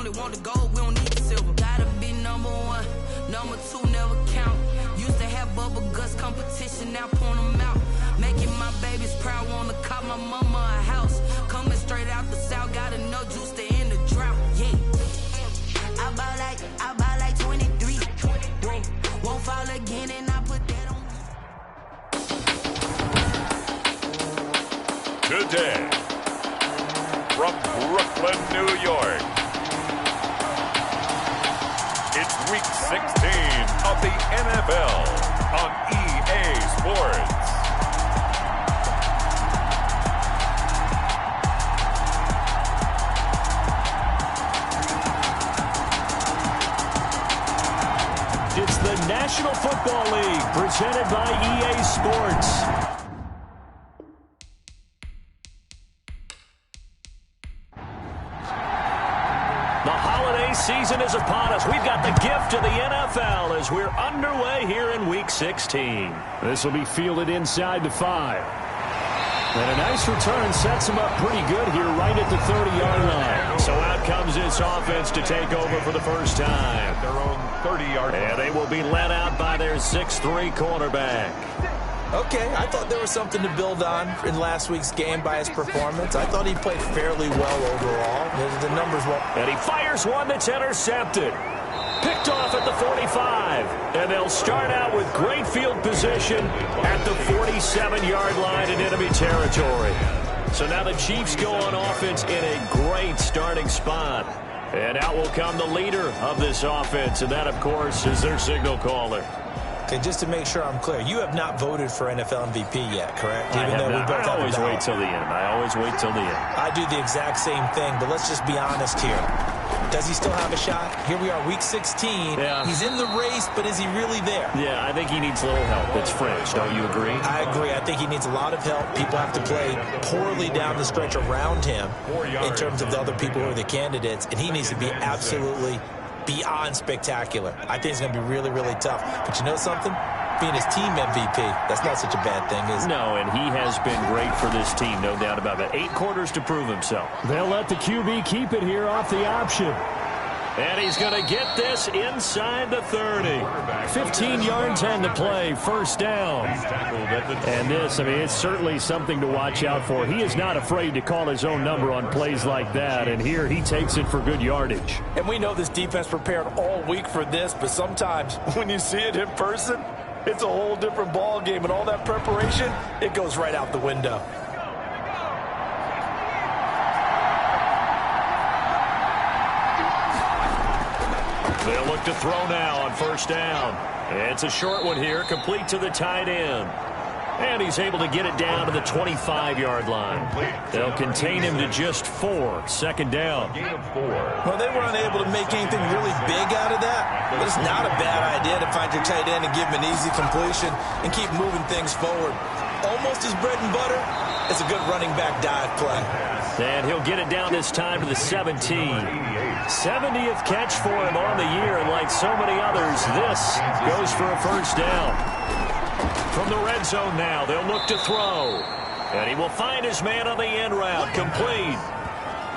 only want the gold, we don't need the silver. Gotta be number one, number two never count. Used to have bubble guts competition, now point them out. Making my babies proud, wanna cop my mama a house. Coming straight out the south, got enough juice to end the drought. Yeah, I buy like 23. Won't fall again, and I put that on. Today, from Brooklyn, New York, it's Week 16 of the NFL on EA Sports. It's the National Football League presented by EA Sports. The holiday season is upon us. We've got the gift of the NFL as we're underway here in Week 16. This will be fielded inside the 5. And a nice return sets them up pretty good here right at the 30-yard line. So out comes this offense to take over for the first time. Their own 30-yard line. And they will be led out by their 6'3 cornerback. Okay, I thought there was something to build on in last week's game by his performance. I thought he played fairly well overall. The numbers won't. And he fires one that's intercepted. Picked off at the 45. And they'll start out with great field position at the 47-yard line in enemy territory. So now the Chiefs go on offense in a great starting spot. And out will come the leader of this offense. And that, of course, is their signal caller. Okay, just to make sure I'm clear, you have not voted for NFL MVP yet, correct? I always wait till the end. I always wait till the end. I do the exact same thing, but let's just be honest here. Does he still have a shot? Here we are, Week 16. Yeah. He's in the race, but is he really there? Yeah, I think he needs a little help. It's French. Don't you agree? I agree. I think he needs a lot of help. People have to play poorly down the stretch around him in terms of the other people who are the candidates, and he needs to be absolutely beyond spectacular. I think it's going to be really, really tough. But you know something? Being his team MVP, that's not such a bad thing, is it? No, and he has been great for this team, no doubt about it. 8 quarters to prove himself. They'll let the QB keep it here off the option. And he's going to get this inside the 30. 15 yards and to play, first down. And this, I mean, it's certainly something to watch out for. He is not afraid to call his own number on plays like that, and here he takes it for good yardage. And we know this defense prepared all week for this, but sometimes when you see it in person, it's a whole different ball game, and all that preparation, it goes right out the window. They'll look to throw now on first down. It's a short one here, complete to the tight end. And he's able to get it down to the 25-yard line. They'll contain him to just 4, second down. Well, they were unable to make anything really big out of that, but it's not a bad idea to find your tight end and give him an easy completion and keep moving things forward. Almost his bread and butter. It's a good running back dive play. And he'll get it down this time to the 17. 70th catch for him on the year, and like so many others, this goes for a first down. From the red zone now, they'll look to throw. And he will find his man on the end route, complete.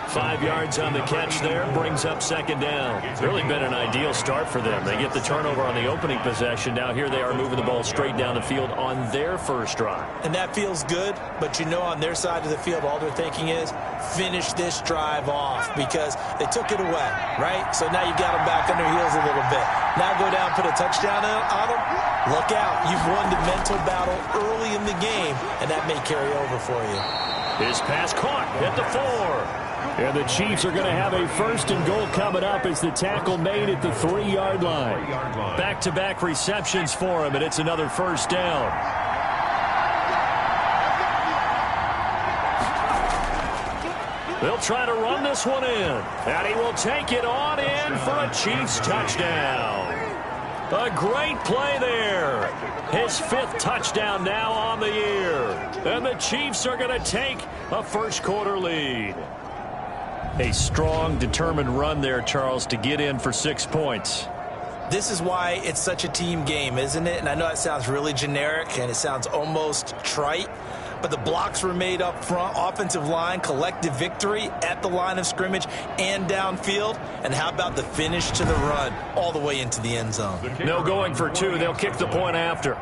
5 yards on the catch there, brings up second down. It's really been an ideal start for them. They get the turnover on the opening possession. Now here they are moving the ball straight down the field on their first drive. And that feels good, but you know on their side of the field, all they're thinking is finish this drive off because they took it away, right? So now you got them back on their heels a little bit. Now go down, put a touchdown on them. Look out. You've won the mental battle early in the game, and that may carry over for you. His pass caught at the 4. And the Chiefs are going to have a first and goal coming up as the tackle made at the 3-yard line. Back-to-back receptions for him, and it's another first down. They'll try to run this one in, and he will take it on in for a Chiefs touchdown. A great play there. His 5th touchdown now on the year. And the Chiefs are going to take a first-quarter lead. A strong, determined run there, Charles, to get in for 6 points. This is why it's such a team game, isn't it? And I know it sounds really generic and it sounds almost trite, but the blocks were made up front. Offensive line, collective victory at the line of scrimmage and downfield. And how about the finish to the run all the way into the end zone? No going for two. They'll kick the point after.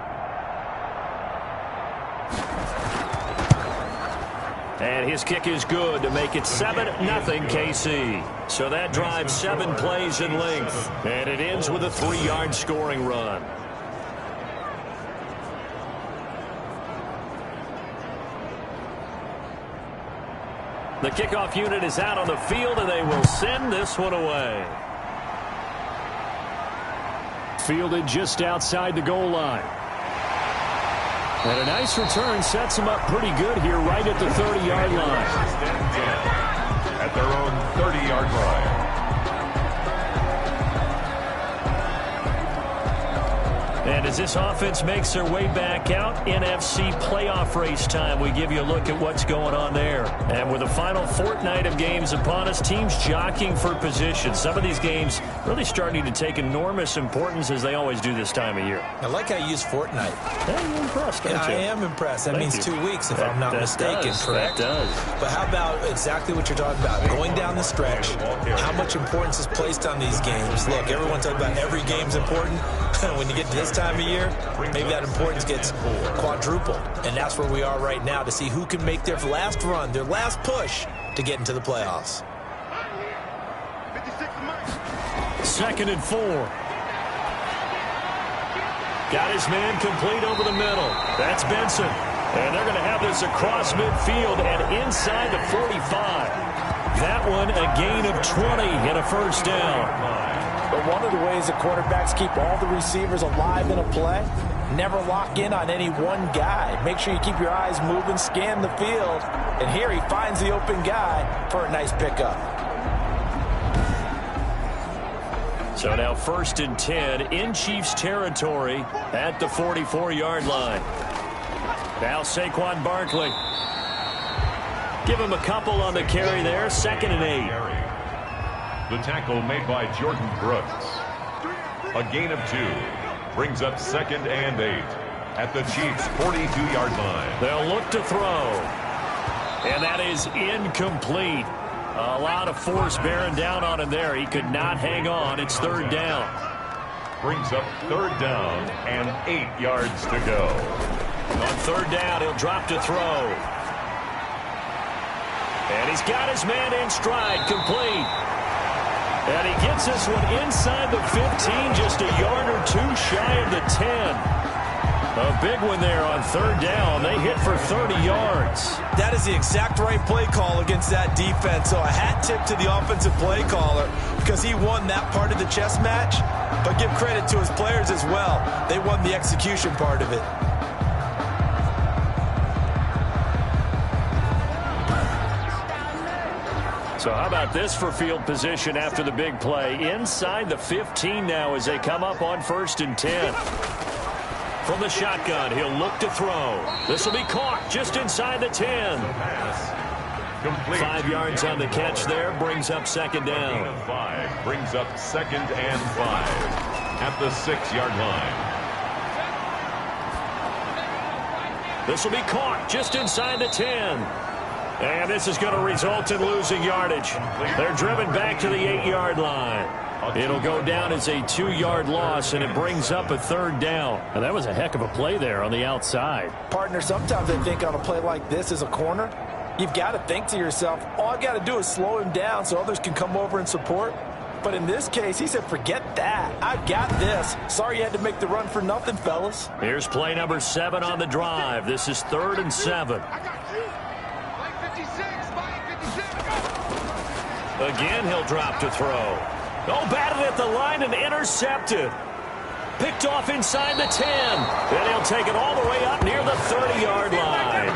And his kick is good to make it 7-0 KC. So that drives 7 plays in length. And it ends with a 3-yard scoring run. The kickoff unit is out on the field, and they will send this one away. Fielded just outside the goal line. And a nice return sets them up pretty good here right at the 30-yard line. At their own 30-yard line. And as this offense makes their way back out, NFC playoff race time, we give you a look at what's going on there. And with the final fortnight of games upon us, teams jockeying for position. Some of these games really starting to take enormous importance as they always do this time of year. I like how you use fortnight. Hey, you're impressed, aren't you? I am impressed. That means 2 weeks, if I'm not mistaken, correct? That does. But how about exactly what you're talking about? Going down the stretch, how much importance is placed on these games? Look, everyone talks about every game's important. When you get to this time of year, maybe that importance gets quadrupled. And that's where we are right now to see who can make their last run, their last push to get into the playoffs. 2nd and 4. Got his man complete over the middle. That's Benson. And they're going to have this across midfield and inside the 45. That one a gain of 20 and a first down. But one of the ways that quarterbacks keep all the receivers alive in a play, never lock in on any one guy. Make sure you keep your eyes moving, scan the field. And here he finds the open guy for a nice pickup. So now 1st and 10 in Chiefs territory at the 44-yard line. Now Saquon Barkley. Give him a couple on the carry there. 2nd and 8. The tackle made by Jordan Brooks. A gain of 2 brings up 2nd and 8 at the Chiefs' 42-yard line. They'll look to throw. And that is incomplete. A lot of force bearing down on him there. He could not hang on. It's 3rd down. Brings up 3rd down and 8 yards to go. On 3rd down, he'll drop to throw. And he's got his man in stride, complete. And he gets this one inside the 15, just a yard or 2 shy of the 10. A big one there on 3rd down. They hit for 30 yards. That is the exact right play call against that defense. So a hat tip to the offensive play caller because he won that part of the chess match. But give credit to his players as well. They won the execution part of it. So how about this for field position after the big play? Inside the 15 now as they come up on 1st and 10. From the shotgun, he'll look to throw. This will be caught just inside the 10. 5 yards on the catch there, brings up 2nd down. 5 brings up 2nd and 5 at the 6-yard line. This will be caught just inside the 10. And this is going to result in losing yardage. They're driven back to the 8-yard line. It'll go down as a 2-yard loss, and it brings up a 3rd down. And that was a heck of a play there on the outside. Partner, sometimes I think on a play like this as a corner, you've got to think to yourself, all I got to do is slow him down so others can come over and support. But in this case, he said, forget that. I've got this. Sorry you had to make the run for nothing, fellas. Here's play number 7 on the drive. This is 3rd and 7. Again, he'll drop to throw. Oh, batted at the line and intercepted. Picked off inside the 10. Then he'll take it all the way up near the 30-yard line.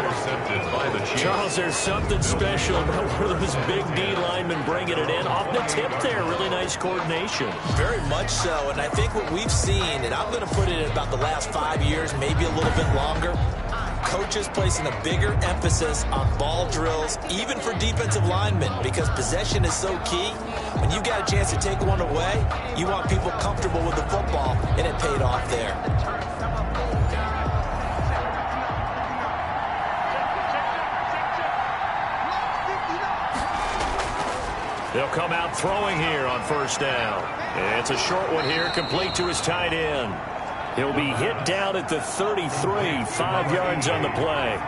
Charles, there's something special about where those big D linemen bringing it in. Off the tip there, really nice coordination. Very much so, and I think what we've seen, and I'm going to put it in about the last 5 years, maybe a little bit longer, coaches placing a bigger emphasis on ball drills, even for defensive linemen, because possession is so key. When you got a chance to take one away, you want people comfortable with the football, and it paid off there. They'll come out throwing here on first down. It's a short one here, complete to his tight end. He'll be hit down at the 33, 5 yards on the play.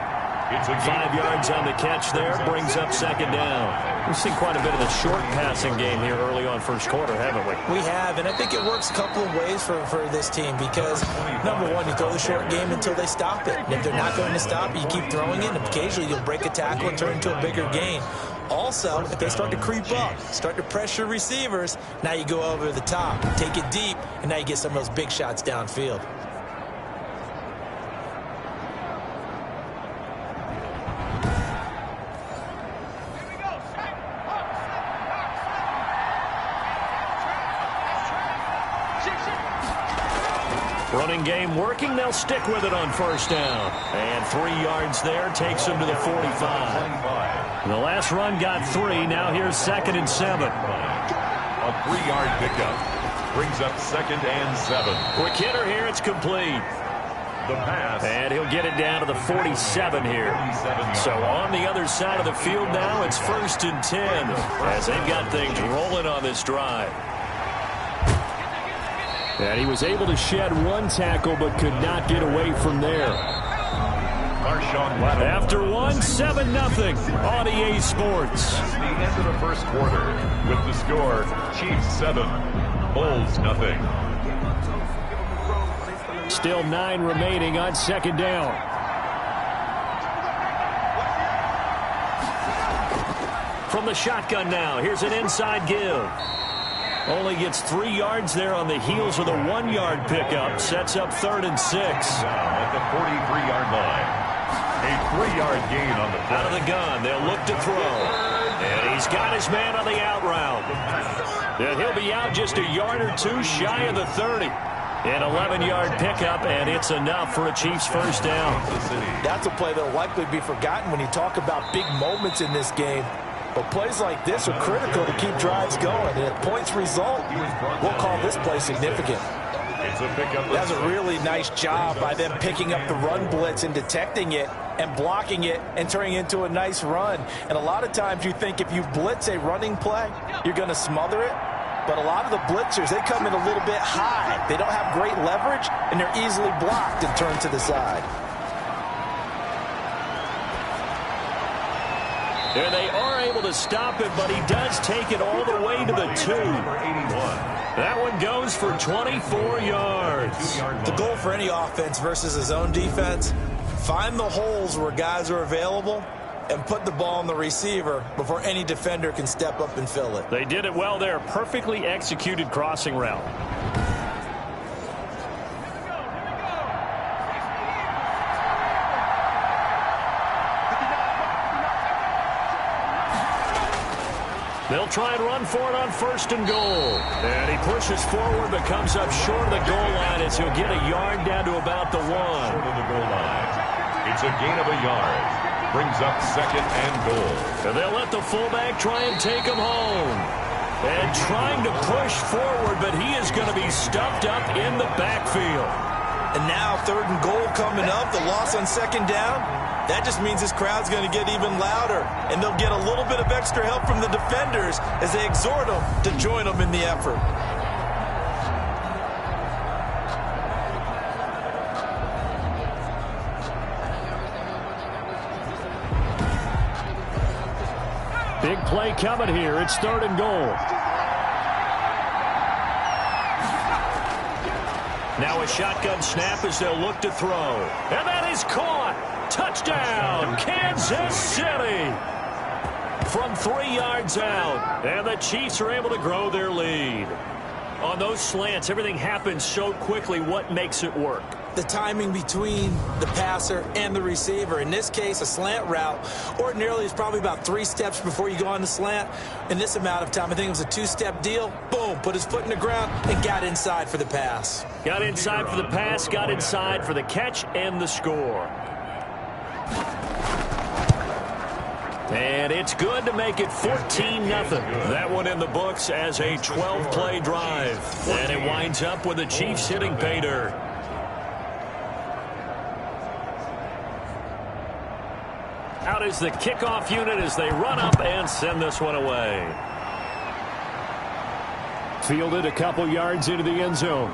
5 yards on the catch there, brings up second down. We've seen quite a bit of the short passing game here early on first quarter, haven't we? We have, and I think it works a couple of ways for this team because, number one, you throw the short game until they stop it. And if they're not going to stop, you keep throwing it, and occasionally you'll break a tackle and turn into a bigger gain. Also, if they start to creep up, start to pressure receivers, now you go over the top, take it deep, and now you get some of those big shots downfield. Running game working. They'll stick with it on first down. And 3 yards there takes them to the 45. The last run got 3. Now here's 2nd and 7. A 3-yard pickup brings up 2nd and 7. Quick hitter here. It's complete. The pass. And he'll get it down to the 47 here. So on the other side of the field now, it's 1st and 10 as they've got things rolling on this drive. And he was able to shed 1 tackle but could not get away from there. After 1, 7-0 on EA Sports. The end of the first quarter with the score, Chiefs 7, Bulls 0. Still 9 remaining on second down. From the shotgun now, here's an inside give. Only gets 3 yards there on the heels of the 1-yard pickup. Sets up 3rd and 6. At the 43-yard line. A 3-yard gain on the play. Out of the gun, they'll look to throw. And he's got his man on the out route. And he'll be out just a yard or 2 shy of the 30. An 11-yard pickup, and it's enough for a Chiefs first down. That's a play that will likely be forgotten when you talk about big moments in this game. But plays like this are critical to keep drives going. And if points result, we'll call this play significant. That's a really nice job by them picking up the run blitz and detecting it and blocking it and turning it into a nice run. And a lot of times you think if you blitz a running play, you're going to smother it. But a lot of the blitzers, they come in a little bit high. They don't have great leverage, and they're easily blocked and turned to the side. And they are able to stop it, but he does take it all the way to the 2. That one goes for 24 yards. The goal for any offense versus his own defense, find the holes where guys are available and put the ball on the receiver before any defender can step up and fill it. They did it well there. Perfectly executed crossing route. They'll try and run for it on 1st and goal. And he pushes forward but comes up short of the goal line as he'll get a yard down to about the 1. Short of the goal line. It's a gain of a yard. Brings up 2nd and goal. And they'll let the fullback try and take him home. And trying to push forward, but he is going to be stuffed up in the backfield. And now 3rd and goal coming up, the loss on 2nd down. That just means this crowd's going to get even louder, and they'll get a little bit of extra help from the defenders as they exhort them to join them in the effort. Big play coming here. It's 3rd and goal. Now a shotgun snap as they'll look to throw. And that is caught. Touchdown, Kansas City. From 3 yards out. And the Chiefs are able to grow their lead. On those slants, everything happens so quickly. What makes it work? The timing between the passer and the receiver. In this case, a slant route ordinarily is probably about 3 steps before you go on the slant. In this amount of time, I think it was a 2-step deal. Boom, put his foot in the ground and got inside for the pass. Got inside for the pass, got inside for the catch and the score. And it's good to make it 14-0. That one in the books as a 12-play drive. And it winds up with the Chiefs hitting pay dirt. Out is the kickoff unit as they run up and send this one away. Fielded a couple yards into the end zone.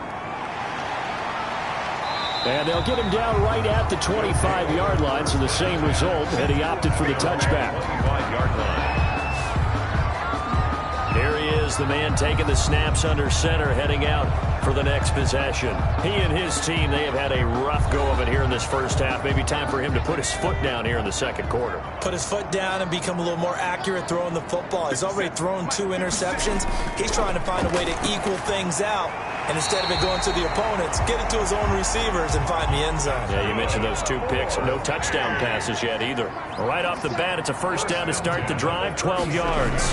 And they'll get him down right at the 25-yard line, so the same result, and he opted for the touchback. 25-yard line. Here he is, the man taking the snaps under center, heading out for the next possession. He and his team, they have had a rough go of it here in this first half. Maybe time for him to put his foot down here in the second quarter. Put his foot down and become a little more accurate throwing the football. He's already thrown 2 interceptions. He's trying to find a way to equal things out. And instead of it going to the opponents, get it to his own receivers and find the end zone. Yeah, you mentioned those 2 picks. No touchdown passes yet either. Right off the bat, it's a first down to start the drive, 12 yards.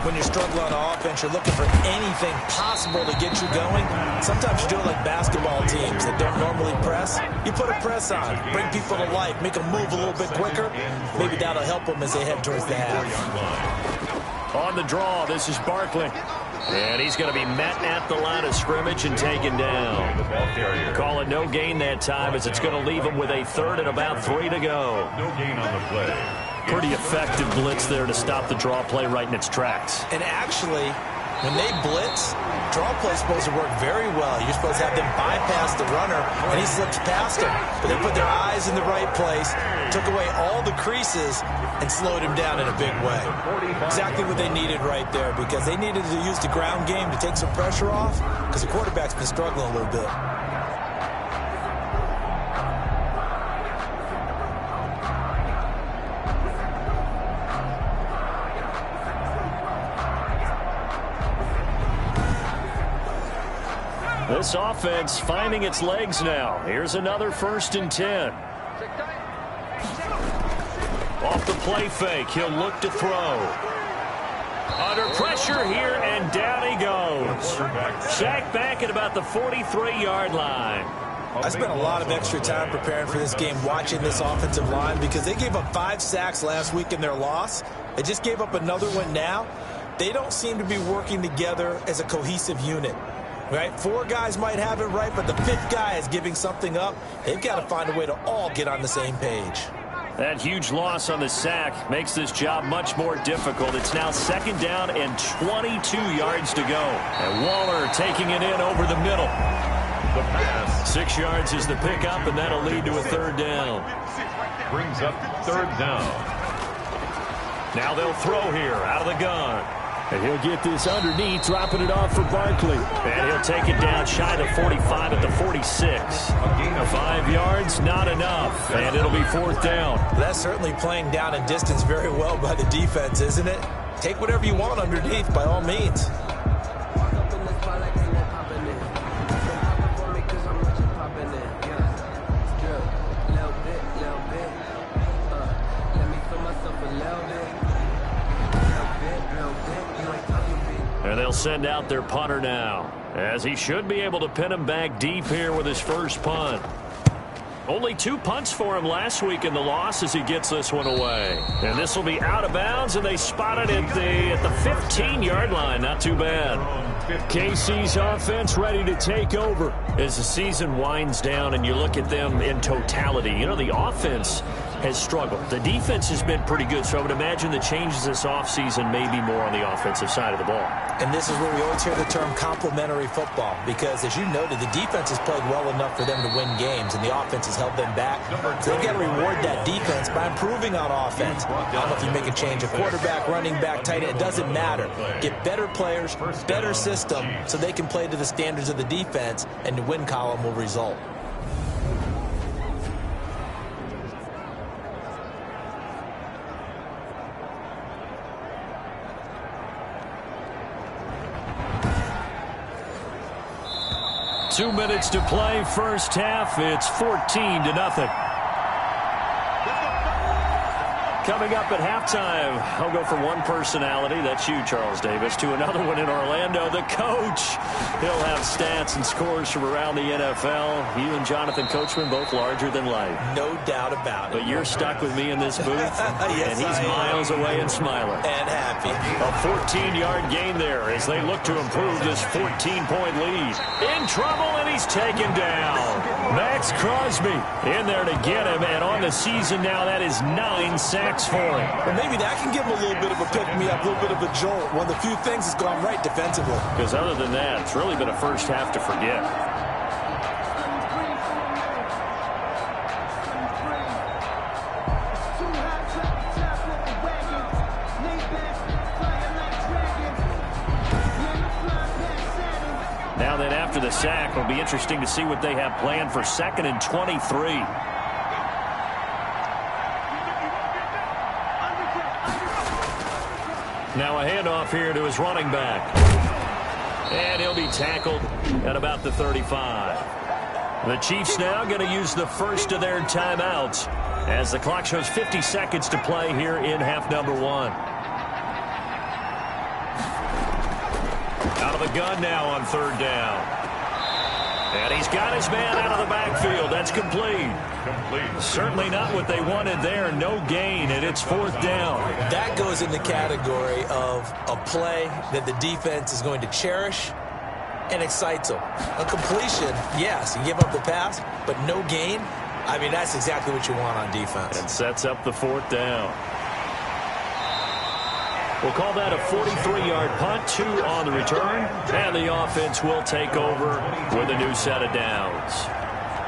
When you're struggling on offense, you're looking for anything possible to get you going. Sometimes you do it like basketball teams that don't normally press. You put a press on, bring people to life, make them move a little bit quicker. Maybe that'll help them as they head towards the half. On the draw, this is Barkley. And he's going to be met at the line of scrimmage and taken down. Call it no gain that time, as it's going to leave him with a third and about 3 to go. No gain on the play. Pretty effective blitz there to stop the draw play right in its tracks. And actually, when they blitz, draw play's supposed to work very well. You're supposed to have them bypass the runner, and he slips past them. But they put their eyes in the right place, took away all the creases, and slowed him down in a big way. Exactly what they needed right there, because they needed to use the ground game to take some pressure off, because the quarterback's been struggling a little bit. This offense finding its legs now. Here's another 1st and 10. Off the play fake, he'll look to throw. Under pressure here, and down he goes. Sacked back at about the 43-yard line. I spent a lot of extra time preparing for this game, watching this offensive line, because they gave up 5 sacks last week in their loss. They just gave up another one now. They don't seem to be working together as a cohesive unit. Right? 4 guys might have it right, but the 5th guy is giving something up. They've got to find a way to all get on the same page. That huge loss on the sack makes this job much more difficult. It's now 2nd down and 22 yards to go. And Waller taking it in over the middle. The pass. 6 yards is the pickup, and that'll lead to a 3rd down. Brings up 3rd down. Now they'll throw here out of the gun. And he'll get this underneath, dropping it off for Barkley. And he'll take it down shy of 45 at the 46. 5 yards, not enough. And it'll be 4th down. That's certainly playing down and distance very well by the defense, isn't it? Take whatever you want underneath, by all means. And they'll send out their punter now, as he should be able to pin him back deep here with his first punt. Only 2 punts for him last week in the loss as he gets this one away. And this will be out of bounds, and they spot it at the 15-yard line. Not too bad. KC's offense ready to take over as the season winds down, and you look at them in totality. You know, the offense has struggled. The defense has been pretty good, so I would imagine the changes this offseason may be more on the offensive side of the ball. And this is where we always hear the term complementary football, because as you noted, the defense has played well enough for them to win games, and the offense has held them back. So they've got to reward that defense by improving on offense. I don't know if you make a change, a quarterback, running back, tight end, it doesn't matter. Get better players, better system, so they can play to the standards of the defense, and the win column will result. Two minutes to play, first half. It's 14-0. Coming up at halftime, I'll go from one personality, that's you, Charles Davis, to another one in Orlando, the coach. He'll have stats and scores from around the NFL. You and Jonathan Coachman, both larger than life. No doubt about it. But you're stuck with me in this booth, yes, and he's miles away and smiling. And happy. A 14-yard gain there as they look to improve this 14-point lead. In trouble, and he's taken down. Max Crosby in there to get him, and on the season now, that is 9 sacks 6 for him. Well, maybe that can give him a little bit of a pick-me-up, a little bit of a jolt. One of the few things that's gone right defensively. Because other than that, it's really been a first half to forget. Now then, after the sack, it'll be interesting to see what they have planned for 2nd and 23. Now a handoff here to his running back. And he'll be tackled at about the 35. The Chiefs now going to use the first of their timeouts as the clock shows 50 seconds to play here in half number 1. Out of the gun now on 3rd down. And he's got his man out of the backfield. That's complete. Certainly not what they wanted there. No gain, and it's 4th down. That goes in the category of a play that the defense is going to cherish and excites them. A completion, yes, you give up the pass, but no gain. I mean, that's exactly what you want on defense. And sets up the 4th down. We'll call that a 43-yard punt, 2 on the return, and the offense will take over with a new set of downs.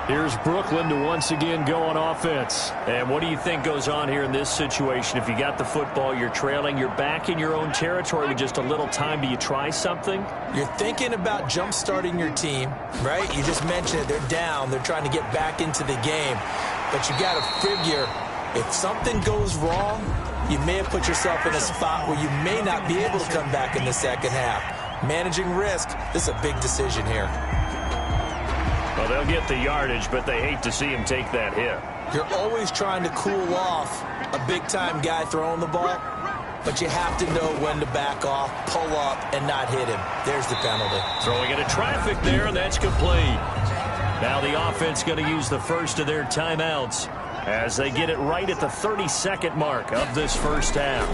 Here's Brooklyn to once again go on offense. And what do you think goes on here in this situation? If you got the football, you're trailing, you're back in your own territory with just a little time. Do you try something? You're thinking about jump-starting your team, right? You just mentioned it. They're down. They're trying to get back into the game. But you got to figure if something goes wrong, you may have put yourself in a spot where you may not be able to come back in the second half. Managing risk, this is a big decision here. Well, they'll get the yardage, but they hate to see him take that hit. You're always trying to cool off a big-time guy throwing the ball, but you have to know when to back off, pull up, and not hit him. There's the penalty. Throwing into traffic there, and that's complete. Now the offense going to use the first of their timeouts as they get it right at the 32nd mark of this first half.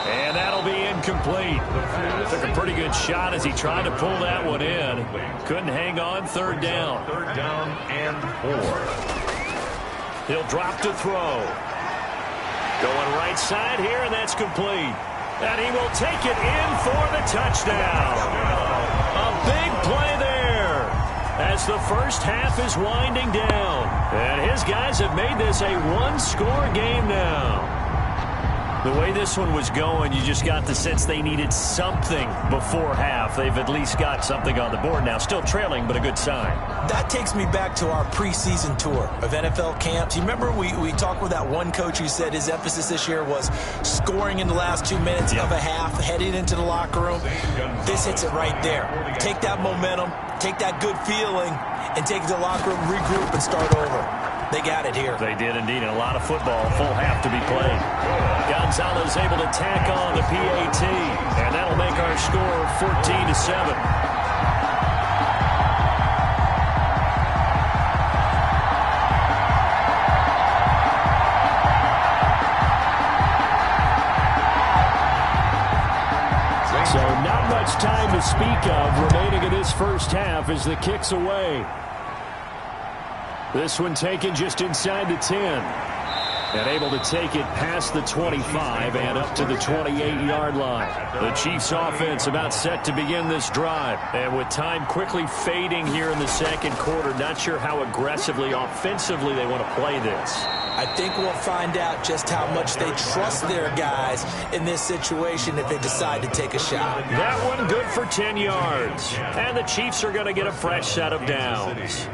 And that'll be incomplete. Took a pretty good shot as he tried to pull that one in. Couldn't hang on. 3rd down. 3rd down and 4. He'll drop to throw. Going right side here, and that's complete. And he will take it in for the touchdown. A big play there as the first half is winding down. And his guys have made this a one-score game now. The way this one was going, you just got the sense they needed something before half. They've at least got something on the board now. Still trailing, but a good sign. That takes me back to our preseason tour of NFL camps. You remember we talked with that one coach who said his emphasis this year was scoring in the last 2 minutes of a half, heading into the locker room. This hits it right there. Take that momentum, take that good feeling, and take it to the locker room, regroup, and start over. They got it here. They did indeed, and a lot of football, full half to be played. Gonzalez able to tack on the PAT, and that'll make our score 14-7. So not much time to speak of remaining in this first half as the kick's away. This one taken just inside the 10. And able to take it past the 25 and up to the 28-yard line. The Chiefs offense about set to begin this drive. And with time quickly fading here in the second quarter, not sure how aggressively, offensively they want to play this. I think we'll find out just how much they trust their guys in this situation if they decide to take a shot. That one good for 10 yards. And the Chiefs are going to get a fresh set of downs.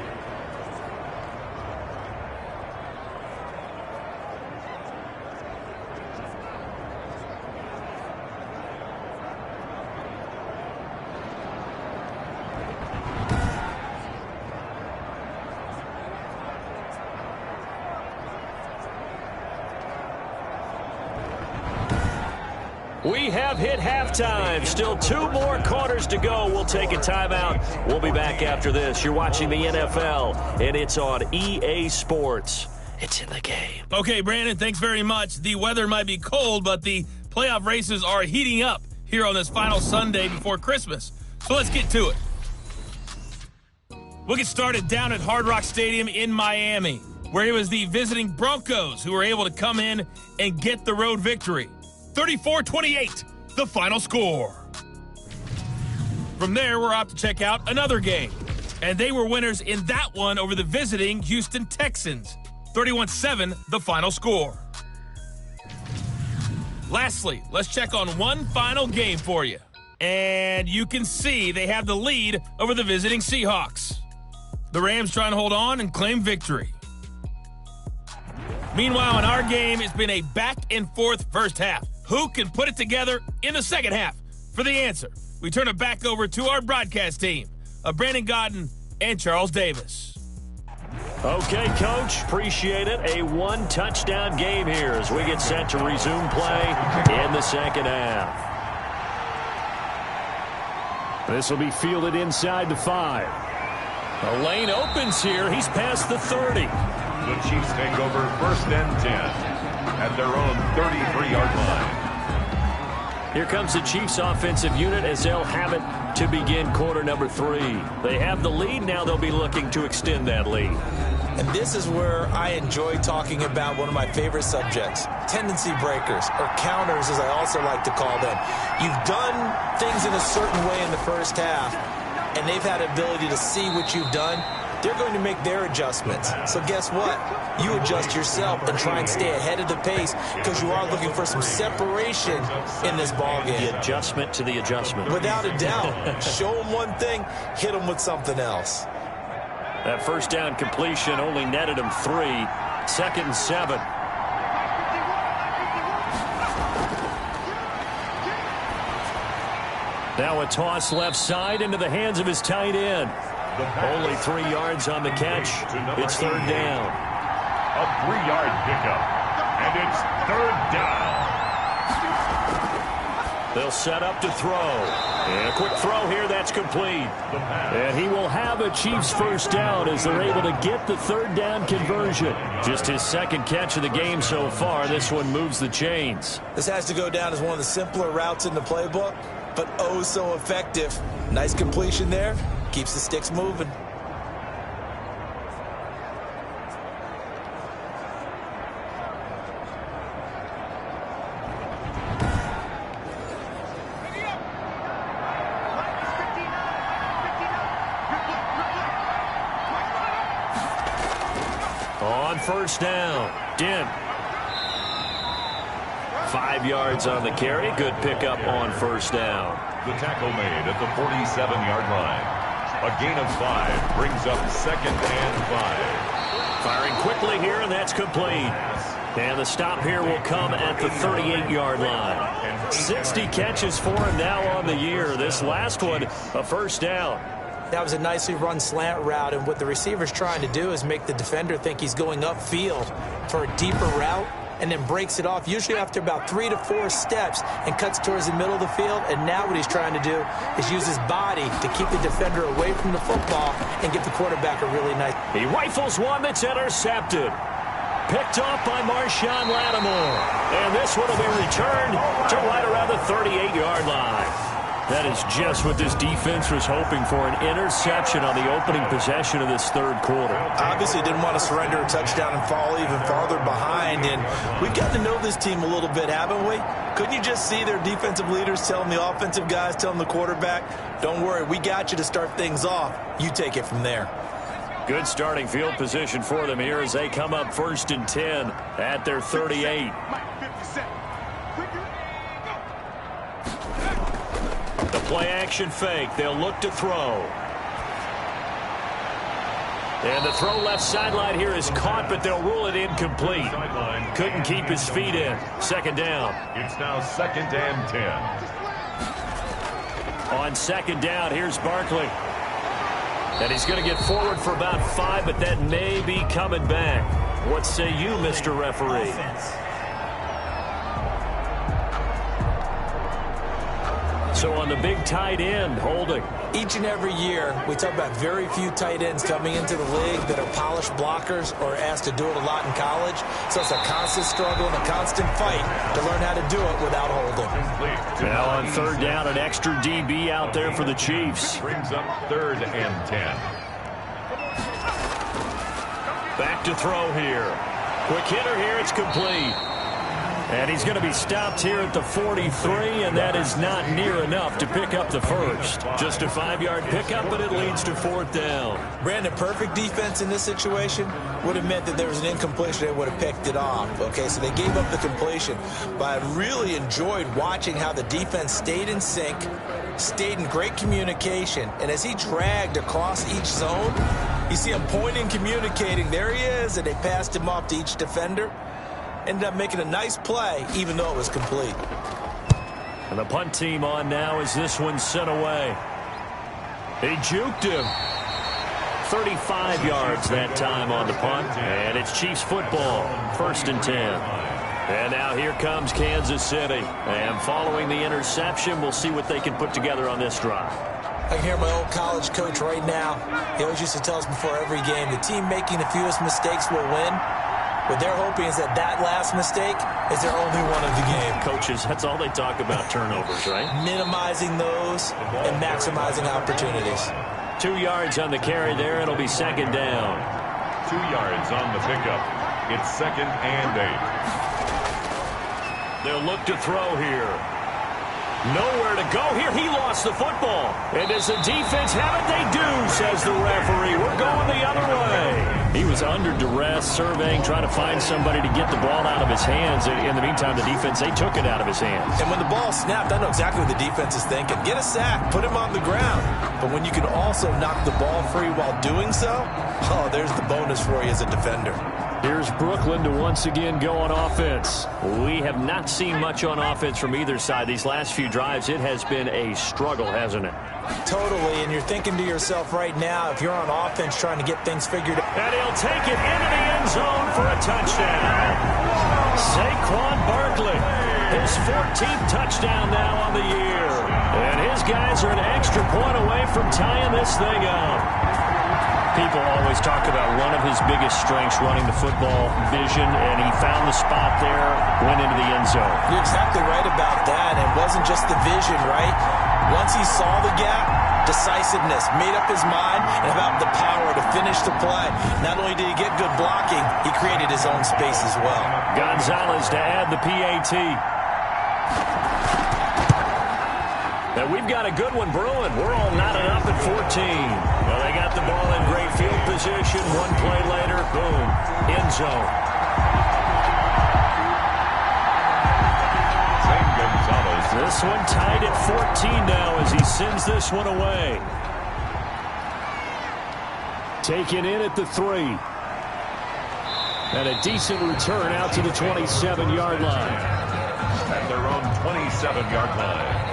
We have hit halftime. Still 2 more quarters to go. We'll take a timeout. We'll be back after this. You're watching the NFL, and it's on EA Sports. It's in the game. Okay, Brandon, thanks very much. The weather might be cold, but the playoff races are heating up here on this final Sunday before Christmas. So let's get to it. We'll get started down at Hard Rock Stadium in Miami. where it was the visiting Broncos who were able to come in and get the road victory. 34-28, the final score. From there, we're off to check out another game. And they were winners in that one over the visiting Houston Texans. 31-7, the final score. Lastly, let's check on one final game for you. And you can see they have the lead over the visiting Seahawks. The Rams trying to hold on and claim victory. Meanwhile, in our game, it's been a back-and-forth first half. Who can put it together in the second half? For the answer, we turn it back over to our broadcast team of Brandon Godden and Charles Davis. Okay, Coach, appreciate it. A one-touchdown game here as we get set to resume play in the second half. This will be fielded inside the 5. A lane opens here. He's past the 30. The Chiefs take over 1st and 10 at their own 33-yard line. Here comes the Chiefs offensive unit as they'll have it to begin quarter number 3. They have the lead. Now they'll be looking to extend that lead. And this is where I enjoy talking about one of my favorite subjects, tendency breakers, or counters as I also like to call them. You've done things in a certain way in the first half, and they've had ability to see what you've done. They're going to make their adjustments. So guess what? You adjust yourself and try and stay ahead of the pace because you are looking for some separation in this ballgame. The adjustment to the adjustment. Without a doubt. Show them one thing, hit them with something else. That first down completion only netted him 3. 2nd and 7. Now a toss left side into the hands of his tight end. Only 3 yards on the catch. It's 3rd down. A 3-yard pickup, and it's 3rd down. They'll set up to throw. And a quick throw here, that's complete. And he will have a Chiefs first down as they're able to get the 3rd down conversion. Just his 2nd catch of the game so far. This one moves the chains. This has to go down as one of the simpler routes in the playbook, but oh so effective. Nice completion there. Keeps the sticks moving. On first down, Dent. 5 yards on the carry. Good pickup on first down. The tackle made at the 47-yard line. A gain of 5 brings up 2nd and 5. Firing quickly here, and that's complete. And the stop here will come at the 38-yard line. 60 catches for him now on the year. This last one, a first down. That was a nicely run slant route, and what the receiver's trying to do is make the defender think he's going upfield for a deeper route, and then breaks it off, usually after about 3 to 4 steps, and cuts towards the middle of the field. And now what he's trying to do is use his body to keep the defender away from the football and give the quarterback a really nice. He rifles one that's intercepted. Picked off by Marshawn Lattimore. And this one will be returned to right around the 38-yard line. That is just what this defense was hoping for, an interception on the opening possession of this 3rd quarter. Obviously didn't want to surrender a touchdown and fall even farther behind, and we've got to know this team a little bit, haven't we? Couldn't you just see their defensive leaders telling the offensive guys, telling the quarterback, don't worry, we got you to start things off. You take it from there. Good starting field position for them here as they come up 1st and 10 at their 38. The play action fake. They'll look to throw. And the throw left sideline here is caught, but they'll rule it incomplete. Couldn't keep his feet in. 2nd down. It's now 2nd and 10. On 2nd down, here's Barkley. And he's going to get forward for about 5, but that may be coming back. What say you, Mr. Referee? So on the big tight end, holding. Each and every year, we talk about very few tight ends coming into the league that are polished blockers or asked to do it a lot in college. So it's a constant struggle and a constant fight to learn how to do it without holding. Now on 3rd down, an extra DB out there for the Chiefs. Brings up 3rd and 10. Back look to throw here. Quick hitter here. It's complete. And he's going to be stopped here at the 43, and that is not near enough to pick up the first. Just a 5-yard pickup, but it leads to 4th down. Brandon, perfect defense in this situation would have meant that there was an incompletion. They would have picked it off. Okay, so they gave up the completion. But I really enjoyed watching how the defense stayed in sync, stayed in great communication, and as he dragged across each zone, you see him pointing, communicating. There he is, and they passed him off to each defender. Ended up making a nice play, even though it was complete. And the punt team on now as this one's sent away. He juked him. 35 yards that time on the punt, and it's Chiefs football, 1st and 10. And now here comes Kansas City. And following the interception, we'll see what they can put together on this drive. I can hear my old college coach right now. He always used to tell us before every game, the team making the fewest mistakes will win. What they're hoping is that last mistake is their only one of the game. Coaches, that's all they talk about, turnovers, right? Minimizing those and maximizing opportunities. 2 yards on the carry there. It'll be 2nd down. 2 yards on the pickup. It's 2nd and 8. They'll look to throw here. Nowhere to go here. He lost the football. And does the defense have it? They do, says the referee. We're going the other way. He was under duress, surveying, trying to find somebody to get the ball out of his hands. In the meantime, the defense, they took it out of his hands. And when the ball snapped, I know exactly what the defense is thinking. Get a sack, put him on the ground. But when you can also knock the ball free while doing so, oh, there's the bonus for you as a defender. Here's Brooklyn to once again go on offense. We have not seen much on offense from either side. These last few drives, it has been a struggle, hasn't it? Totally, and you're thinking to yourself right now, if you're on offense trying to get things figured out. And he'll take it into the end zone for a touchdown. Saquon Barkley, his 14th touchdown now on the year. And his guys are an extra point away from tying this thing up. People always talk about one of his biggest strengths, running the football, vision, and he found the spot there, went into the end zone. You're exactly right about that. It wasn't just the vision, right? Once he saw the gap, decisiveness, made up his mind, and about the power to finish the play. Not only did he get good blocking, he created his own space as well. Gonzalez to add the PAT. Now we've got a good one brewing. We're all knotted up at 14. Well, they got the ball in great field position. One play later, boom, end zone. This one tied at 14 now as he sends this one away. Taken in at the 3. And a decent return out to the 27-yard line. At their own 27-yard line.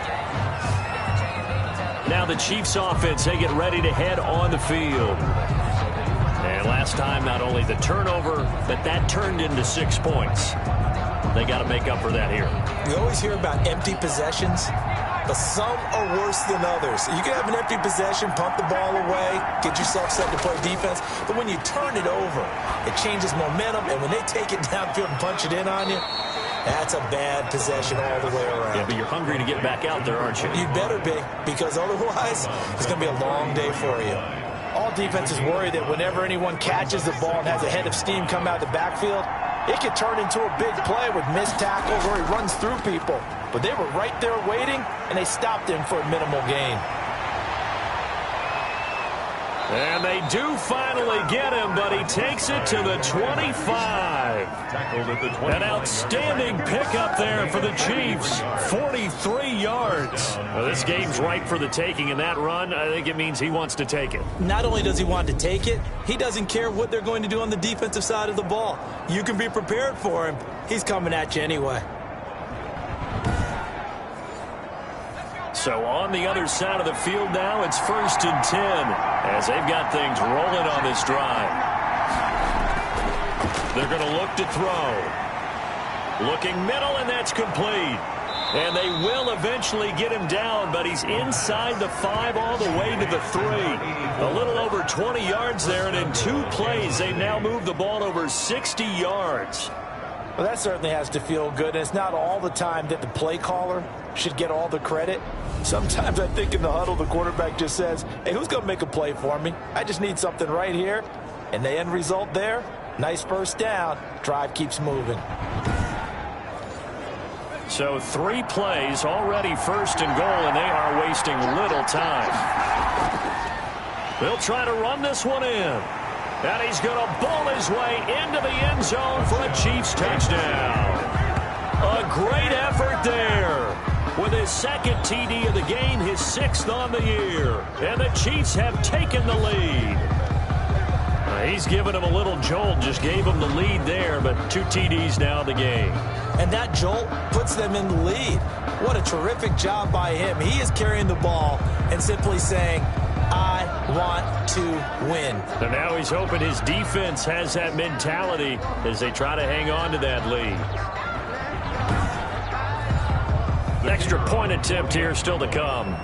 Now the Chiefs offense, they get ready to head on the field. And last time, not only the turnover, but that turned into 6 points. They got to make up for that here. You always hear about empty possessions, but some are worse than others. You can have an empty possession, pump the ball away, get yourself set to play defense, but when you turn it over, it changes momentum, and when they take it downfield and punch it in on you, that's a bad possession all the way around. Yeah, but you're hungry to get back out there, aren't you? You'd better be, because otherwise, it's going to be a long day for you. All defenses worry that whenever anyone catches the ball and has a head of steam come out of the backfield, it could turn into a big play with missed tackles or he runs through people. But they were right there waiting, and they stopped him for a minimal gain. And they do finally get him, but he takes it to the 25. Tackled at the 25. An outstanding pickup there for the Chiefs. 43 yards. Well, this game's ripe for the taking, and that run, I think it means he wants to take it. Not only does he want to take it, he doesn't care what they're going to do on the defensive side of the ball. You can be prepared for him. He's coming at you anyway. So on the other side of the field now, it's 1st and 10 as they've got things rolling on this drive. They're going to look to throw. Looking middle, and that's complete. And they will eventually get him down, but he's inside the 5 all the way to the 3. A little over 20 yards there, and in 2 plays, they've now moved the ball over 60 yards. Well, that certainly has to feel good, and it's not all the time that the play caller should get all the credit. Sometimes I think in the huddle, the quarterback just says, hey, who's going to make a play for me? I just need something right here. And the end result there, Nice first down. Drive keeps moving. So 3 plays, already first and goal, and they are wasting little time. They'll try to run this one in. And he's going to bowl his way into the end zone for a Chiefs touchdown. A great effort there. With his second TD of the game, his 6th on the year. And the Chiefs have taken the lead. He's given him a little jolt, just gave him the lead there, but 2 TDs now in the game. And that jolt puts them in the lead. What a terrific job by him. He is carrying the ball and simply saying, I want to win. And now he's hoping his defense has that mentality as they try to hang on to that lead. Extra point attempt here still to come.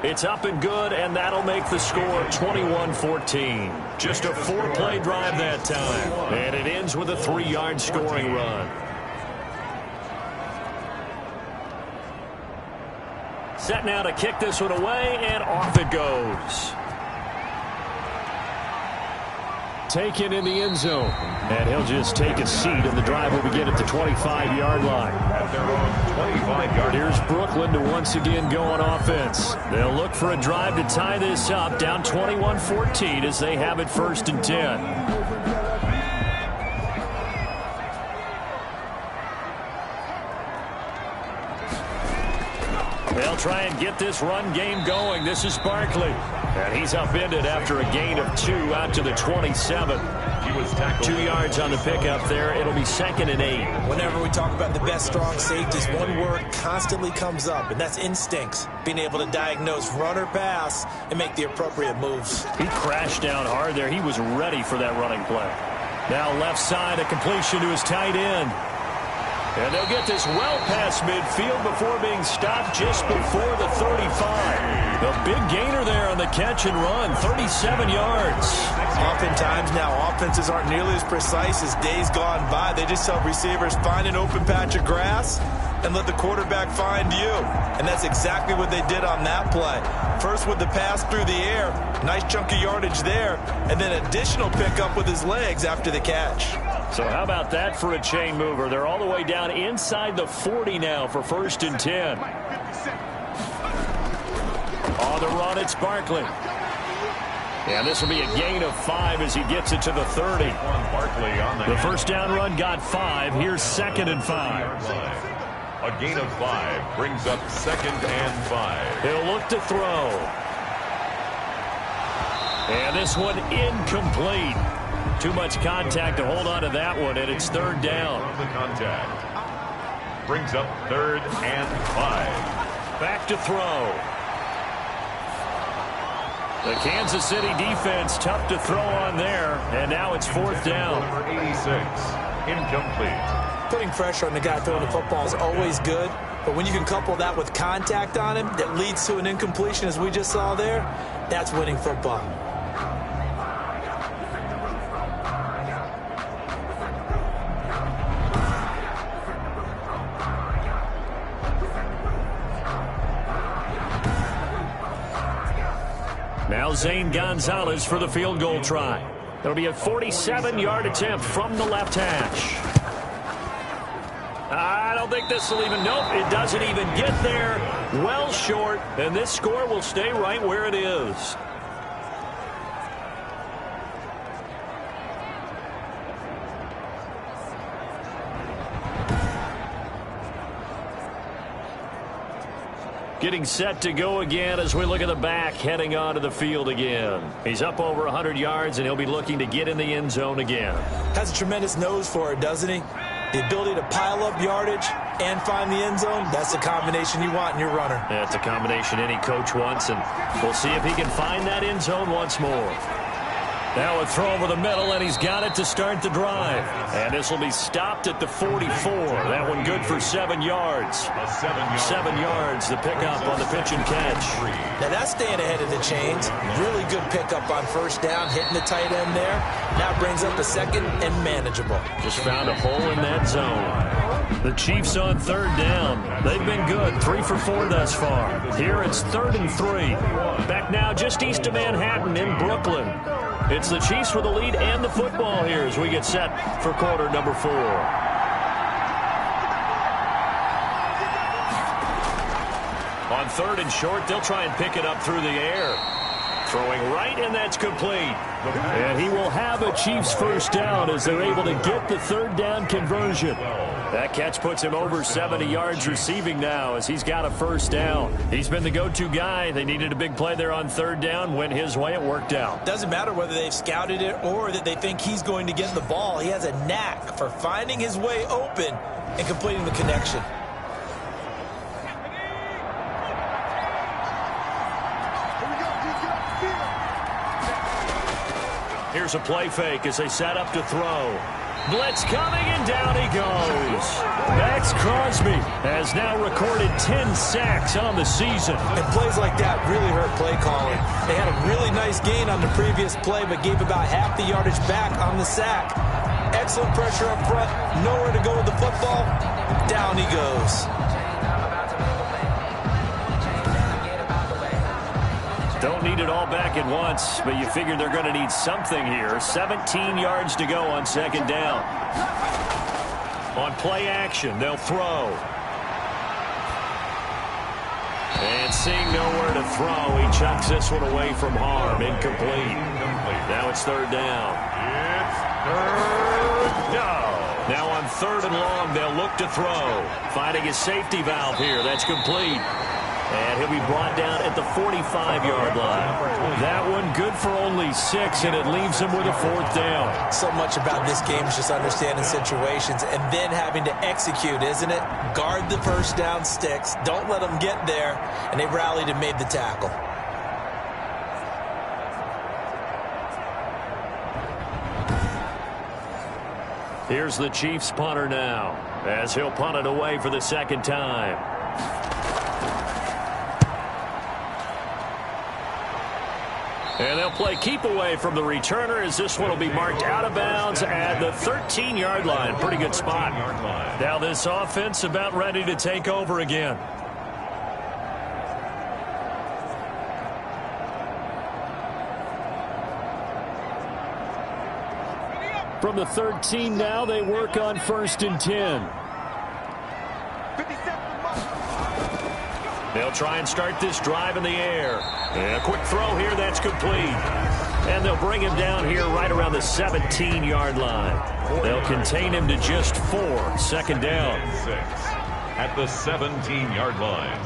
It's up and good, and that'll make the score 21-14. Just a 4-play drive that time. And it ends with a 3-yard scoring run. Set now to kick this one away, and off it goes. Taken in the end zone. And he'll just take a seat, and the drive will begin at the 25-yard line. At their own 25-yard. Here's Brooklyn to once again go on offense. They'll look for a drive to tie this up, down 21-14 as they have it 1st and 10. They'll try and get this run game going. This is Barkley. And he's upended after a gain of 2 out to the 27. He was tackled. 2 yards on the pickup there. It'll be 2nd and 8. Whenever we talk about the best strong safeties, one word constantly comes up, and that's instincts. Being able to diagnose run or pass and make the appropriate moves. He crashed down hard there. He was ready for that running play. Now left side, a completion to his tight end. And they'll get this well past midfield before being stopped just before the 35. The big gainer there on the catch and run, 37 yards. Oftentimes now offenses aren't nearly as precise as days gone by. They just help receivers find an open patch of grass and let the quarterback find you. And that's exactly what they did on that play. First with the pass through the air, nice chunky yardage there, and then additional pickup with his legs after the catch. So how about that for a chain mover? They're all the way down inside the 40 now for 1st and 10. On the run, it's Barkley. And this will be a gain of 5 as he gets it to the 30. Barkley on the first down run got 5. Here's 2nd and 5. A gain of 5 brings up 2nd and 5. He'll look to throw. And this one incomplete. Too much contact to hold on to that one, and it's 3rd down. The contact brings up 3rd and 5. Back to throw. The Kansas City defense tough to throw on there, and now it's 4th down. Number 86, incomplete. Putting pressure on the guy throwing the football is always good, but when you can couple that with contact on him that leads to an incompletion, as we just saw there, that's winning football. Now Zane Gonzalez for the field goal try. It'll be a 47-yard attempt from the left hash. I don't think this will even, nope, it doesn't even get there. Well short, and this score will stay right where it is. Getting set to go again as we look at the back heading onto the field again. He's up over 100 yards, and he'll be looking to get in the end zone again. Has a tremendous nose for it, doesn't he? The ability to pile up yardage and find the end zone, that's the combination you want in your runner. That's a combination any coach wants, and we'll see if he can find that end zone once more. Now a throw over the middle, and he's got it to start the drive. And this will be stopped at the 44. That one good for 7 yards. 7 yards, the pickup on the pitch and catch. Now that's staying ahead of the chains. Really good pickup on 1st down, hitting the tight end there. Now brings up the 2nd and manageable. Just found a hole in that zone. The Chiefs on third down. They've been good, 3 for 4 thus far. Here it's 3rd and 3. Back now just east of Manhattan in Brooklyn. It's the Chiefs with the lead and the football here as we get set for quarter number 4. On 3rd and short, they'll try and pick it up through the air. Throwing right, and that's complete. And he will have a Chiefs first down as they're able to get the 3rd down conversion. That catch puts him over 70 yards receiving now as he's got a first down. He's been the go-to guy. They needed a big play there on 3rd down. Went his way. It worked out. Doesn't matter whether they've scouted it or that they think he's going to get the ball. He has a knack for finding his way open and completing the connection. Here's a play fake as they set up to throw. Blitz coming, and down he goes. Max Crosby has now recorded 10 sacks on the season. And plays like that really hurt play calling. They had a really nice gain on the previous play, but gave about half the yardage back on the sack. Excellent pressure up front. Nowhere to go with the football. Down he goes. Don't need it all back at once, but you figure they're going to need something here. 17 yards to go on 2nd down. On play action, they'll throw. And seeing nowhere to throw, he chucks this one away from harm. Incomplete. Now it's 3rd down. It's 3rd down. Now on 3rd and long, they'll look to throw. Finding his safety valve here. That's complete. And he'll be brought down at the 45-yard line. That one good for only 6, and it leaves him with a 4th down. So much about this game is just understanding situations and then having to execute, isn't it? Guard the first down sticks. Don't let them get there. And they rallied and made the tackle. Here's the Chiefs punter now as he'll punt it away for the 2nd time. And they'll play keep away from the returner as this one will be marked out of bounds at the 13-yard line. Pretty good spot. Now this offense about ready to take over again. From the 13 now, they work on 1st and 10. They'll try and start this drive in the air. And a quick throw here, that's complete. And they'll bring him down here right around the 17-yard line. They'll contain him to just 4. 2nd down. At the 17-yard line.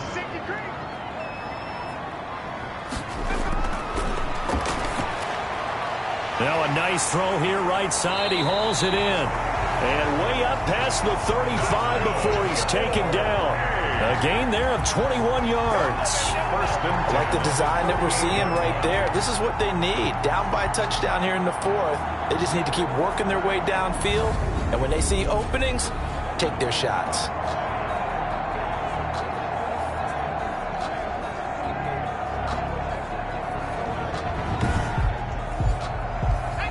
Now a nice throw here right side. He hauls it in. And way up past the 35 before he's taken down. A gain there of 21 yards. Like the design that we're seeing right there. This is what they need. Down by a touchdown here in the 4th. They just need to keep working their way downfield. And when they see openings, take their shots.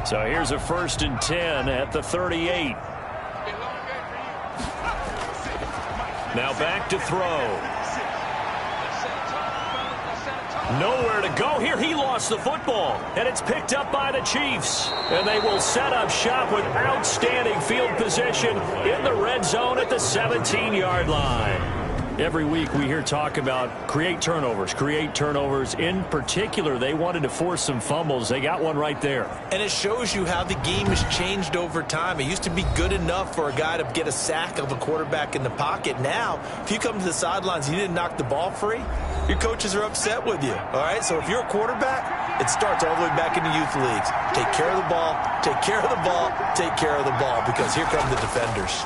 So here's a 1st and 10 at the 38. Now back to throw. Nowhere to go here. He lost the football, and it's picked up by the Chiefs. And they will set up shop with outstanding field position in the red zone at the 17-yard line. Every week we hear talk about create turnovers. In particular, they wanted to force some fumbles. They got one right there. And it shows you how the game has changed over time. It used to be good enough for a guy to get a sack of a quarterback in the pocket. Now, if you come to the sidelines and you didn't knock the ball free, your coaches are upset with you. All right, so if you're a quarterback, it starts all the way back in the youth leagues. Take care of the ball, take care of the ball, take care of the ball, because here come the defenders.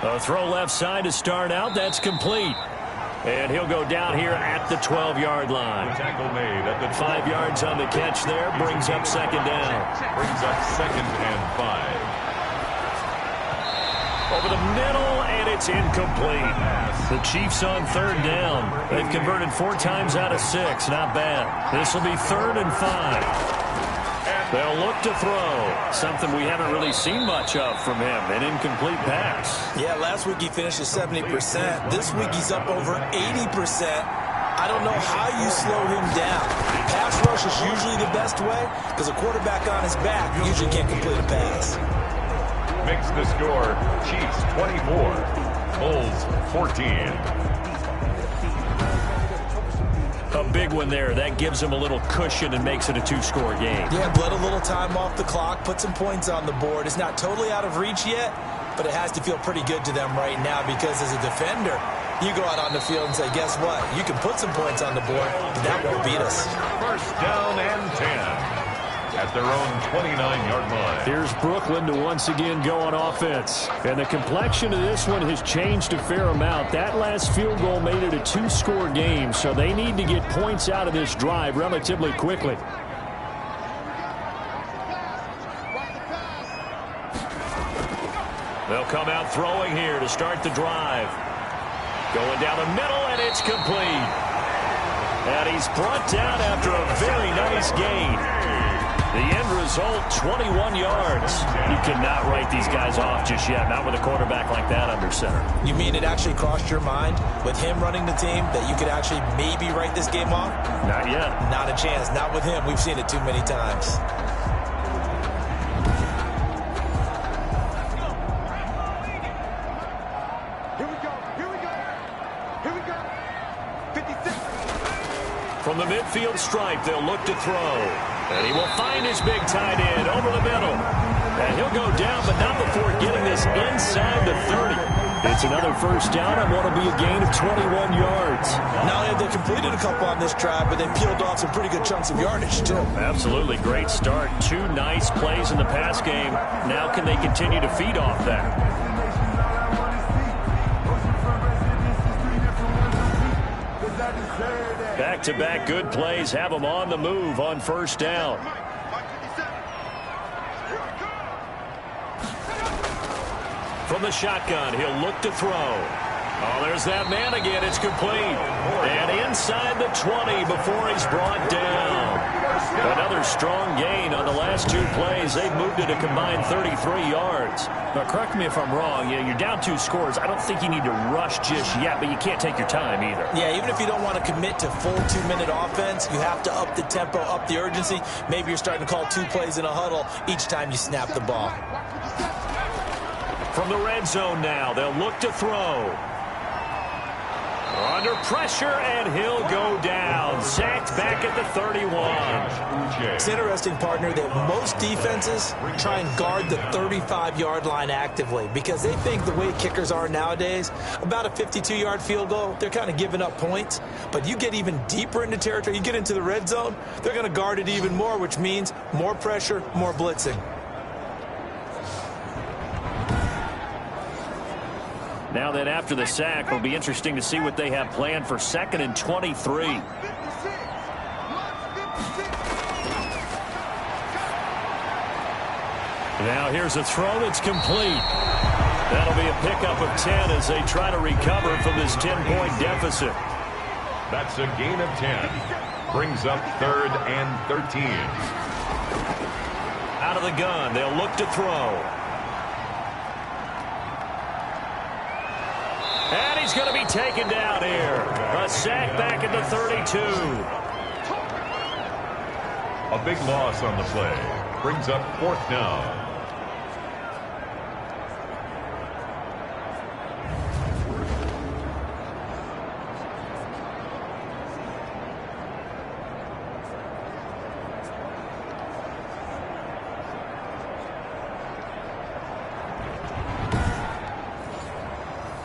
A throw left side to start out. That's complete. And he'll go down here at the 12-yard line. The tackle made at the 5 yards on the catch there. Brings up 2nd down. Brings up 2nd and 5. Over the middle, and it's incomplete. The Chiefs on 3rd down. They've converted 4 times out of 6. Not bad. This will be 3rd and 5. And They'll look to throw. Something we haven't really seen much of from him. An incomplete pass. Yeah, last week he finished at 70%. This week he's up over 80%. I don't know how you slow him down. Pass rush is usually the best way because a quarterback on his back usually can't complete a pass. Makes the score Chiefs 24, Bulls 14. A big one there. That gives him a little cushion and makes it a two-score game. Yeah, bled a little time off the clock, put some points on the board. It's not totally out of reach yet, but it has to feel pretty good to them right now because as a defender, you go out on the field and say, guess what? You can put some points on the board, but that won't beat us. First down and 10 at their own 29-yard line. Here's Brooklyn to once again go on offense. And the complexion of this one has changed a fair amount. That last field goal made it a two-score game, so they need to get points out of this drive relatively quickly. They'll come out throwing here to start the drive. Going down the middle, and it's complete. And he's brought down after a very nice gain. The end result, 21 yards. You cannot write these guys off just yet, not with a quarterback like that under center. You mean it actually crossed your mind with him running the team that you could actually maybe write this game off? Not yet. Not a chance. Not with him. We've seen it too many times. From the midfield stripe, they'll look to throw. And he will find his big tight end over the middle. And he'll go down, but not before getting this inside the 30. It's another first down and what'll be a gain of 21 yards. Not only have they completed a couple on this drive, but they peeled off some pretty good chunks of yardage, too. Absolutely great start. Two nice plays in the pass game. Now can they continue to feed off that? Back-to-back good plays have them on the move on first down. From the shotgun, he'll look to throw. Oh, there's that man again. It's complete. And inside the 20 before he's brought down. Another strong gain on the last two plays. They've moved it a combined 33 yards. Now, correct me if I'm wrong. You're down two scores. I don't think you need to rush just yet, but you can't take your time either. Yeah, even if you don't want to commit to full 2-minute offense, you have to up the tempo, up the urgency. Maybe you're starting to call two plays in a huddle each time you snap the ball. From the red zone now, they'll look to throw. Under pressure, and he'll go down. Sacked back at the 31. It's interesting, partner, that most defenses try and guard the 35-yard line actively because they think the way kickers are nowadays, about a 52-yard field goal, they're kind of giving up points. But you get even deeper into territory, you get into the red zone, they're going to guard it even more, which means more pressure, more blitzing. Now then, after the sack, it'll be interesting to see what they have planned for 2nd and 23. Now here's a throw that's complete. That'll be a pickup of 10 as they try to recover from this 10-point deficit. That's a gain of 10. Brings up 3rd and 13. Out of the gun, they'll look to throw. And he's going to be taken down here. A sack back at the 32. A big loss on the play. Brings up 4th down.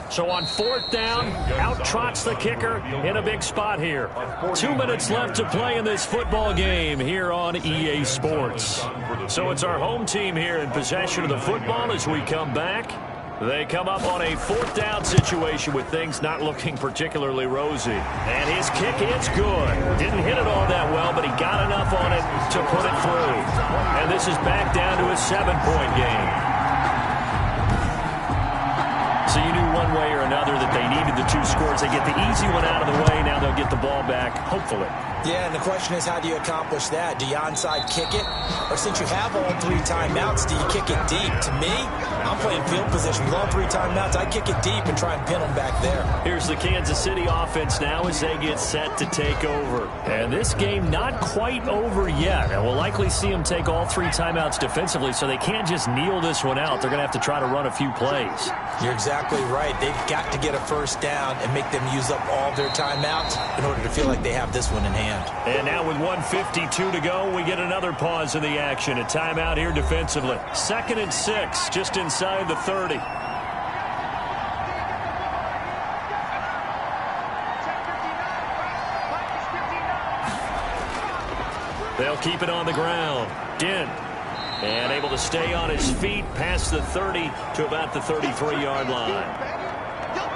So on 4th down, out trots the kicker in a big spot here. 2 minutes left to play in this football game here on EA Sports. So it's our home team here in possession of the football as we come back. They come up on a 4th down situation with things not looking particularly rosy. And his kick is good. Didn't hit it all that well, but he got enough on it to put it through. And this is back down to a 7-point game. So you knew one way or another that they needed the 2 scores. They get the easy one out of the way. Now they'll get the ball back, hopefully. Yeah, and the question is, how do you accomplish that? Do you onside kick it? Or since you have all 3 timeouts, do you kick it deep? To me, I'm playing field position with all 3 timeouts. I kick it deep and try and pin them back there. Here's the Kansas City offense now as they get set to take over. And this game not quite over yet. And we'll likely see them take all 3 timeouts defensively, so they can't just kneel this one out. They're going to have to try to run a few plays. You're exactly right. They've got to get a first down and make them use up all their timeouts in order to feel like they have this one in hand. And now with 1:52 to go, we get another pause in the action. A timeout here defensively. 2nd and 6, just inside the 30. They'll keep it on the ground. Dent. And able to stay on his feet past the 30 to about the 33-yard line.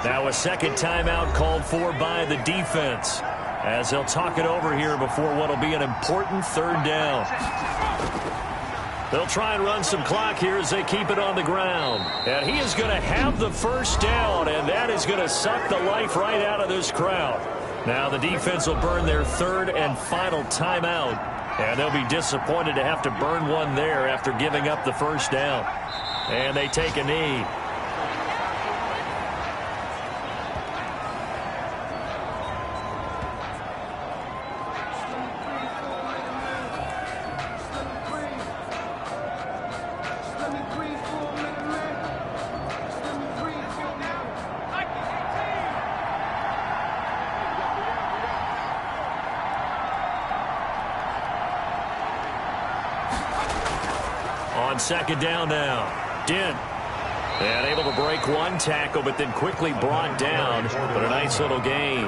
Now a second timeout called for by the defense, as they'll talk it over here before what will be an important 3rd down. They'll try and run some clock here as they keep it on the ground. And he is going to have the first down, and that is going to suck the life right out of this crowd. Now the defense will burn their 3rd and final timeout, and they'll be disappointed to have to burn one there after giving up the first down. And they take a knee. On 2nd down now. Dent. And able to break one tackle, but then quickly brought down. But a nice little gain.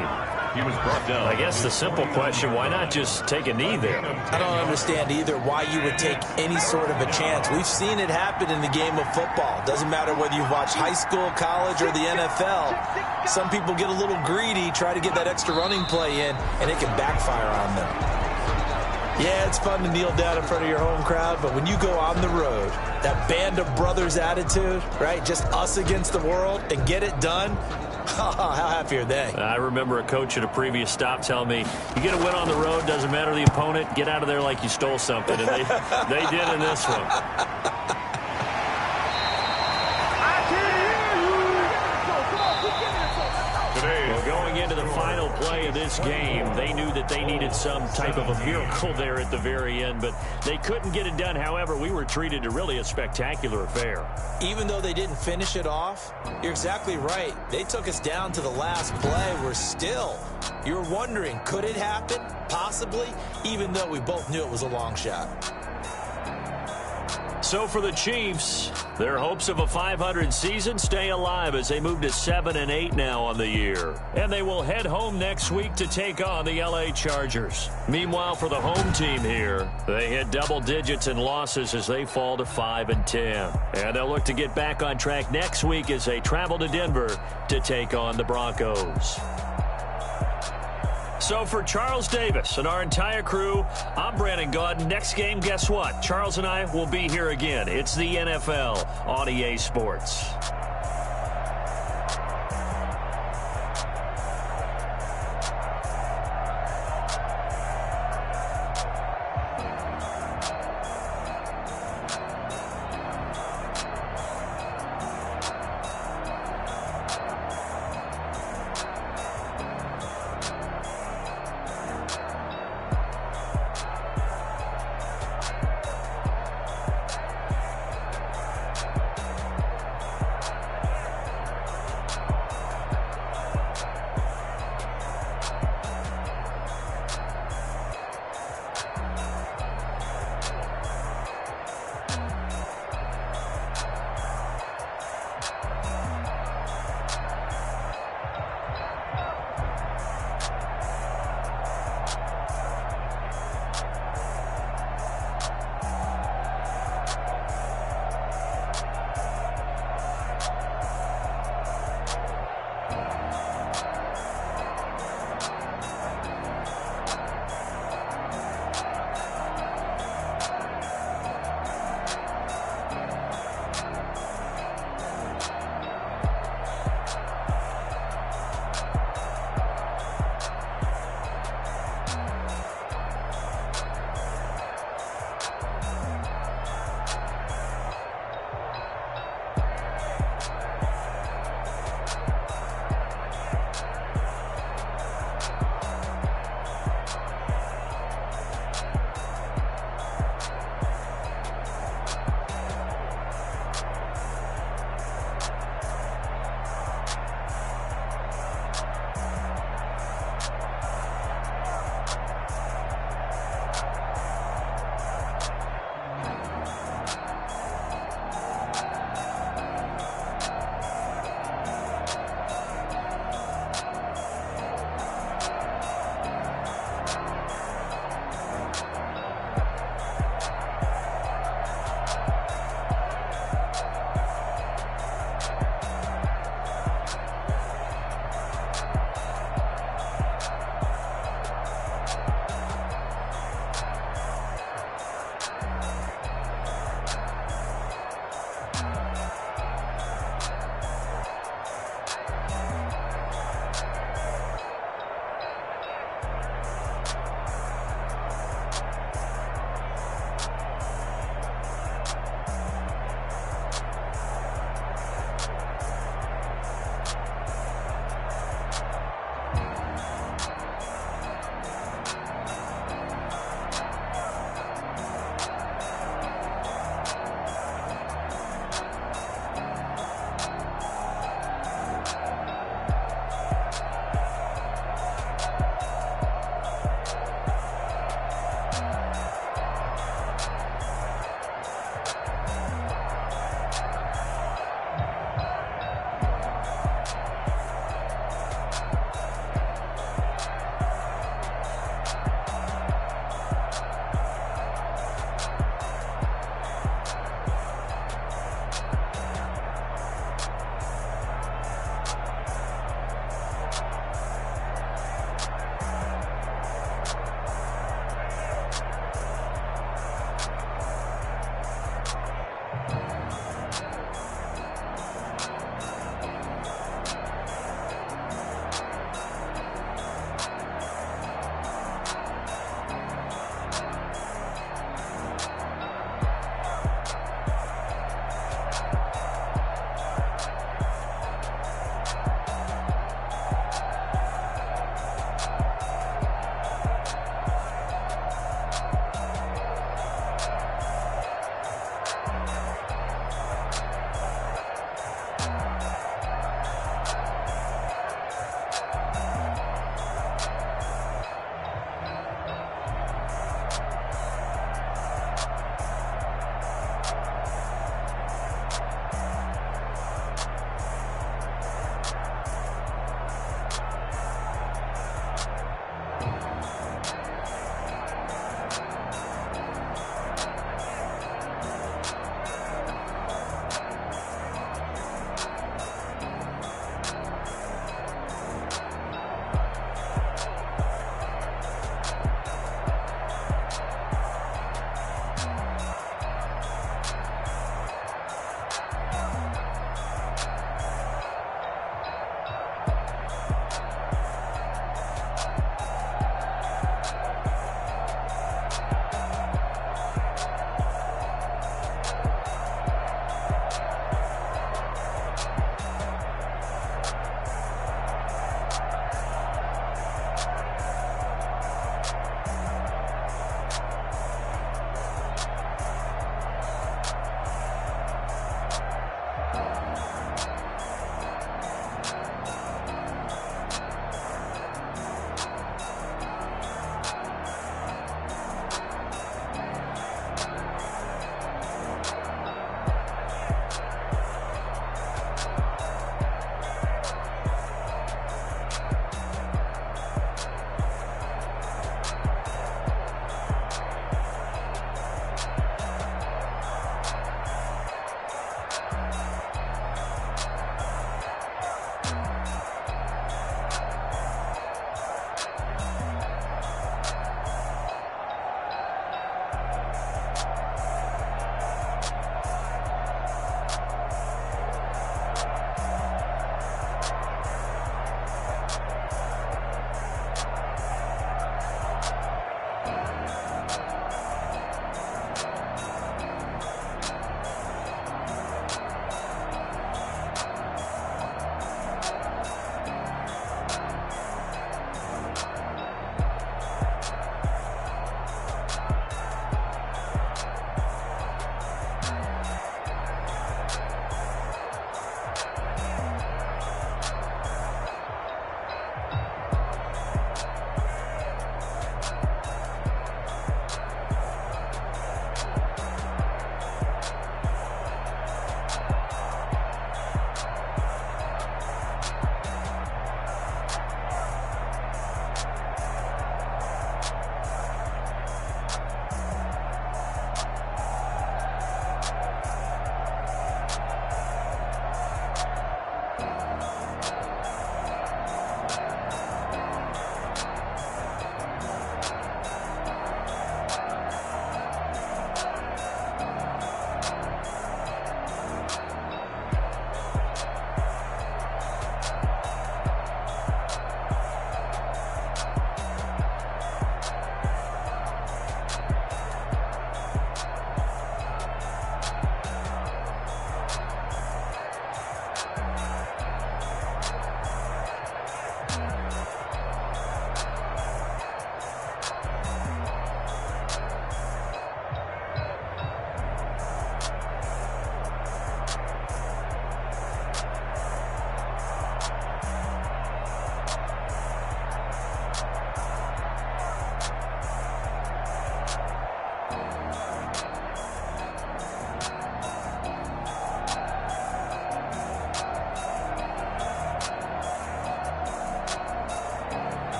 He was brought down. I guess the simple question, why not just take a knee there? I don't understand either why you would take any sort of a chance. We've seen it happen in the game of football. Doesn't matter whether you've watched high school, college, or the NFL. Some people get a little greedy, try to get that extra running play in, and it can backfire on them. Yeah, it's fun to kneel down in front of your home crowd, but when you go on the road, that band of brothers attitude, right, just us against the world, and get it done, how happy are they? I remember a coach at a previous stop telling me, you get a win on the road, doesn't matter the opponent, get out of there like you stole something. And they did in this one. Well, going into the final play of this game, they knew that they needed some type of a miracle there at the very end, but they couldn't get it done. However, we were treated to really a spectacular affair. Even though they didn't finish it off, you're exactly right. They took us down to the last play. You're wondering, could it happen? Possibly, even though we both knew it was a long shot. So for the Chiefs, their hopes of a 500 season stay alive as they move to 7-8 now on the year. And they will head home next week to take on the LA Chargers. Meanwhile, for the home team here, they hit double digits in losses as they fall to 5-10. And they'll look to get back on track next week as they travel to Denver to take on the Broncos. So for Charles Davis and our entire crew, I'm Brandon Gaudin. Next game, guess what? Charles and I will be here again. It's the NFL on EA Sports.